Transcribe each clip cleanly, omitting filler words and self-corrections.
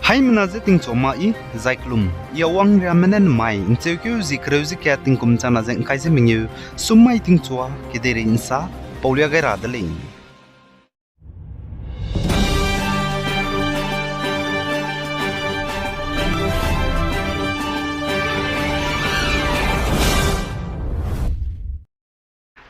Hai menaze ting choma I zaiklum yawang ramanen mai inchekyu zikreuzi kya ting kumchana zeng kaise mingyu sumai ting chwa kidere insa paulia gai radaleng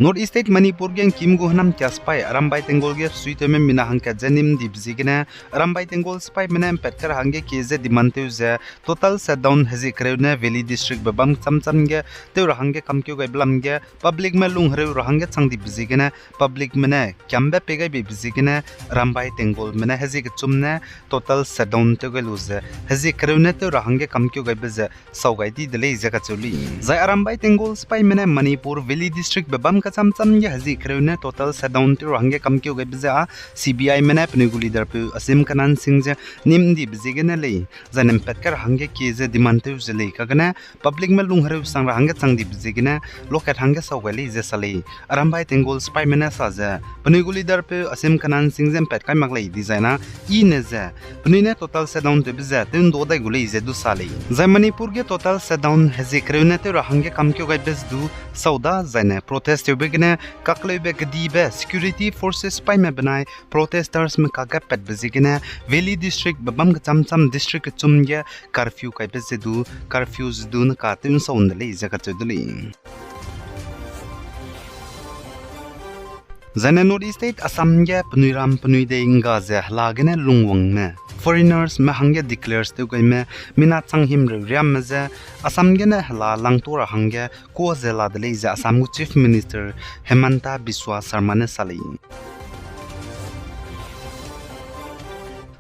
North East State Manipur gen kim gohnam kyaspai arambai tengol ge suite me mina hangka janim dibzigina arambai tengol spai mena petkar hange keze dimante ze total shutdown hezi kreuna valley district babam chamcham ge te hange kamkyo ge blam ge public me lung hre hange chang dibzigina public mena kyambe pege bibzigina arambai tengol mena hezi ge chumna total shutdown te ge luze hezi kreuna te hange kamkyo ge beze saugai di dele ze ka chuli zai arambai tengol spai mena Manipur valley district babam chamcham ye hazi kreune total shutdown ti range kamkyo ge bza CBI mena pniguli darpu asim kanan singje nimdi bzigena le zanem petkar hange keze dimante uzle kagana public me lunghre sang hange changdi bzigena lokat hange sawgali je sale arambai tengol spy mena saja pniguli darpu asim kanan singje petkai maglai designa I neze pnine total shutdown te bza tin do dai guli je du sale zai Manipur ge total shutdown hazi kreune te hange kamkyo ge bezdu sauda zaine protest begine kakle be gdibe security forces pai me banai protesters me kaga pet bezigine valley district babam chamcham district chumge curfew kai bezedu curfews dun ka tin soundle jaga chodli Zane North East State Assam ge pnuiram pnuide inga je lagene lungwang me foreigners me hange declares te goi me mina changhim riam me je Assam ge na la langtora hange ko je la dele je Assam chief minister Hemanta Biswa Sharma ne sali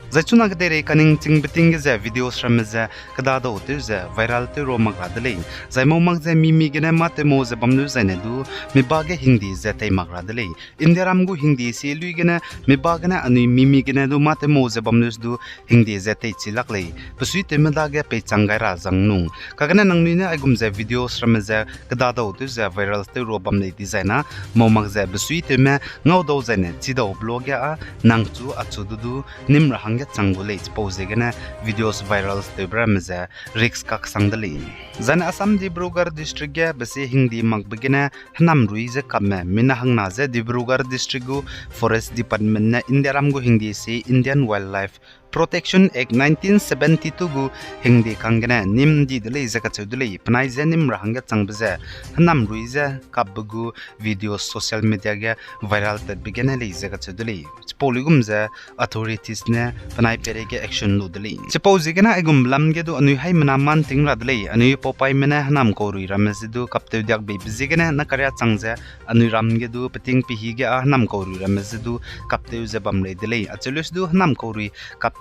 Zachuna gdere kaning chingbiting ge videos ramze kada do te je viral te roma gadle zaimo mag je mimi gene mate mo je bamnu zaine du mi bage hindi je tai magradle indiaram gu hindi se lui gene mi bagana ani mimi gene du mate mo je bamnu du hindi je tai chilaklei pusui te me dage pe changai ra jangnu kagana nangni ne agum je videos ramze kada do te je viral te ro bamne designa mo mag je pusui te me ngau do zaine chi do blog ya nangchu achu du nim rahang changule pose gena videos viral te bramza risk kak sangdali zan Assam Dibrugarh district ge base hindi magbegena hnam ruize kamme mina hangna je Dibrugarh district gu forest department na indiaram gu hindi se Indian Wildlife Protection Act 1972 gu hindi kangena nim di dele zaka chudule pnai je nim rahanga changbze hnam ruize kabgu video social media ge viral te begena le zaka chudule poligum je authorities ne pnai pere ge action ludli suppose gena egum lam ge du anu hai mana man ting radle anu popai mena hnam ko rui rames du kapte dak be bizigena na karya changje anu ram ge du peting pi hi ge hnam ko rui rames du kapte je bamle dele achulus du hnam ko rui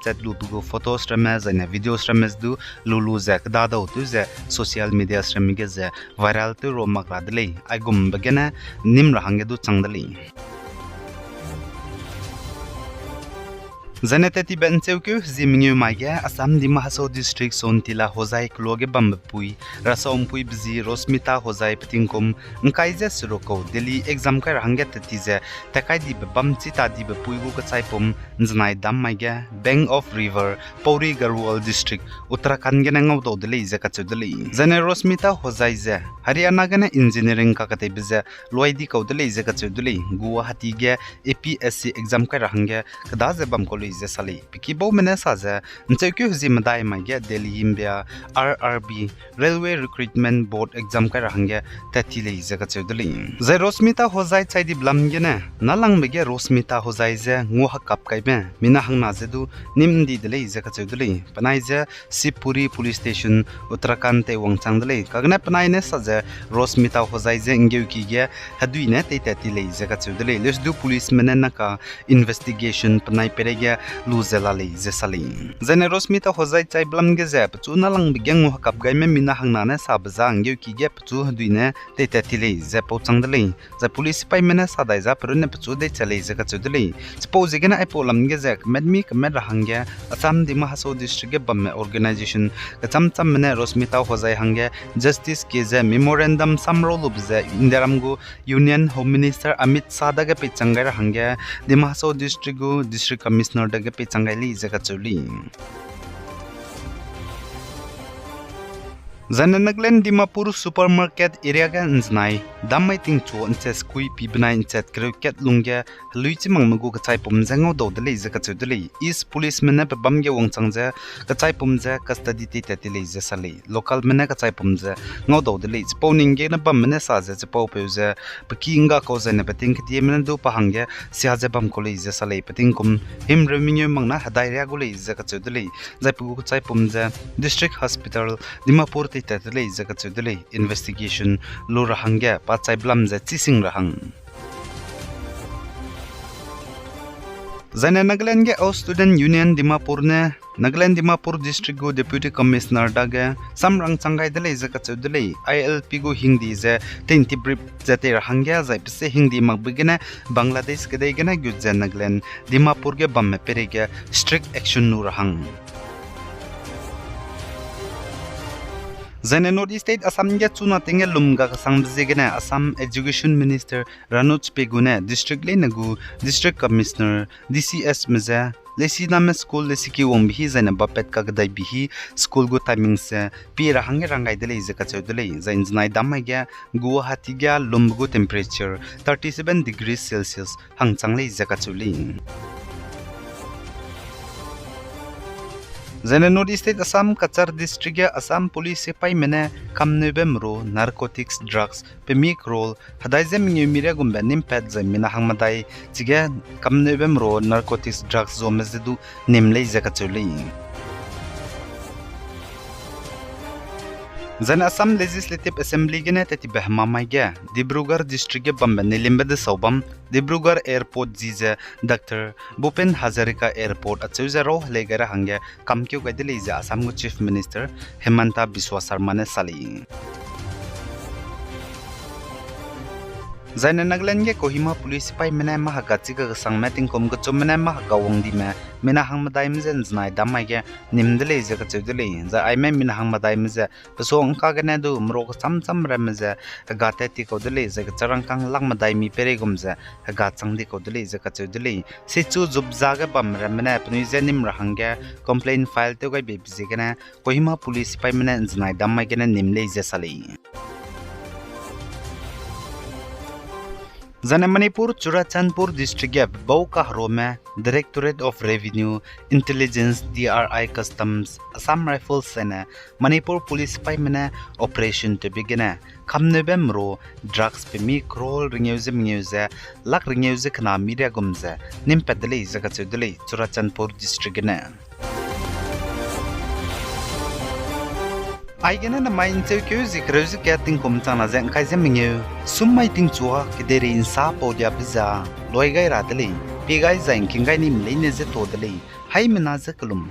chat lubu photos rames and videos rames du lulu zak dada tu ze social media stramige ze viral tu romak radle agum bagena nim rahange du changdali Zanete ti bencheuku zimnyu mage Assam Dimahaso district Sontila hozai kloge bambpui rasompui bzi Rosmita hozai ptingkom ngkaije suroko Delhi exam kai range tatize takai di bamchi ta di bpui gu kachaipum nznai dam mage Bank of River Pauri Garhwal district Uttarakhand ge nangau do dele je ka chudeli Zane Rosmita hozai je Haryana ge engineering ka kate bize loidi ko dele je ka chudeli Guwahati ge APSC exam kai range kada je bam ko je sali pikibo mena saja nchekyu zimdai mage Delhi Imbia RRB Railway Recruitment Board exam kai range tatile je ka chudeli ze Rosmita hozai chaidi blam ge na nalang mege Rosmita hozai je ngo hakap kai me mina hangna je du nimdi dele je ka chudeli panai je Sipuri police station Uttarakhand te wangchang dele kagna panai ne saja Rosmita hozai je ngeu ki ge hadui ne te tatile je ka chudeli les du police mena ka investigation panai perege luzela le zesali zene Rosmita hozai chai blam ge ze pchu na lang bigyang ho kap gai me mina hangna na sabza angeu ki ge pchu duine te tatile ze pochang dele ze police pai mena sadai za prune pchu de chale ze ka chudele suppose ge na ai polam ge ze medmi kamer hangge Assam Dimahaso district ge bamme organization ka chamcham mena Rosmita hozai hangge justice ke ze memorandum samrolub ze indiaram gu Union Home Minister Amit Sada ge pechangai hangge Dimahaso district gu district commissioner daga pe changai li jaga chuli Zana Naglen Dimapur supermarket area ga nznai damai ting chu nche skui pibna inchet cricket lungya luichi mangmagu ka chai pum zango do dele za ka chudele is policeman na bam ge wong changja ka chai pum za custody ti tetele za sale local mena ka chai pum za ngo do dele spawning ge na bam mena sa za pau pe za pakinga ko za na pating ti mena do pahangya sia za bam ko le za sale pating kum him revenue mangna hadai ria go le za ka chudele za pu ka chai pum za district hospital Dimapur Tatale Zakatudele investigation lo rahangya patsai blam za chising rahang Zana Nagaland ge au student union Dimapur ne Nagaland Dimapur district go deputy commissioner daga samrang changai dele zakatudele ILP go hindi za tenti brief jate rahangya za pse hindi magbigena Bangladesh ke degena gujja Nagaland Dimapur ge bam perege strict action nu rahang Zane North State Assam ge chuna tinge lumga sang bzegena Assam Education Minister Ranoj Pegune District le nagu District Commissioner DCS meza lesi name school lesi ki wong bihi zane bapet ka gadai bihi school go timing se pi rahang rangai dele ze ka chodele zain znai damai ge Guwahati ge lumgo temperature 37 degrees Celsius hang changle ze ka chuli Zane North State Assam Kachar District Assam Police Sepai Mene Kam November Narcotics Drugs Pemik Role Hadai Zem Mira Gumba Nimpet Zemina Hangmadai Tiga Kam November Narcotics Drugs Zomezedu Nimle Zakachuli Zan Assam Legislative Assembly gene tati bahma maiga Dibrugarh district ge bamba nilimbed saubam Dibrugarh airport jiza Dr. Bhupen Hazarika airport achauza ro legara hangya kamkyu gadile ja Assam go chief minister Hemanta Biswa Sarma ne sali Zaina Nagaland ge Kohima police pai mena ma hagachi ga sang meeting kom ga chomna ma gawong di me mena hang madai mzen znai damai ge nimdele je ga chudele za ai me mina hang madai mze so angka ga na du mro sam sam ram ze ga te ti ko dele je ga charang kang lang madai mi pere gum ze ga chang di ko dele je ga chudele se chu jub za ga bam ram mena pni je nim ra hang ge complaint file te ga be bije ga na Kohima police pai mena znai damai ge na nimle je sali Zana Manipur Churachandpur district ge Bauka Rome Directorate of Revenue Intelligence DRI Customs Assam Rifles Sena Manipur Police pai mena operation to begin Kam November drugs pe mi krol ringeuze lak ringeuze kana media gumze nimpedele zakachudele Churachandpur district ne Aigena na main teu keu zikreuzi kating komtana zen kaizem mingeu summai ting chua kidere insa podia biza loigai radele pigai zain kingai nim leine ze todele hai menaze kulum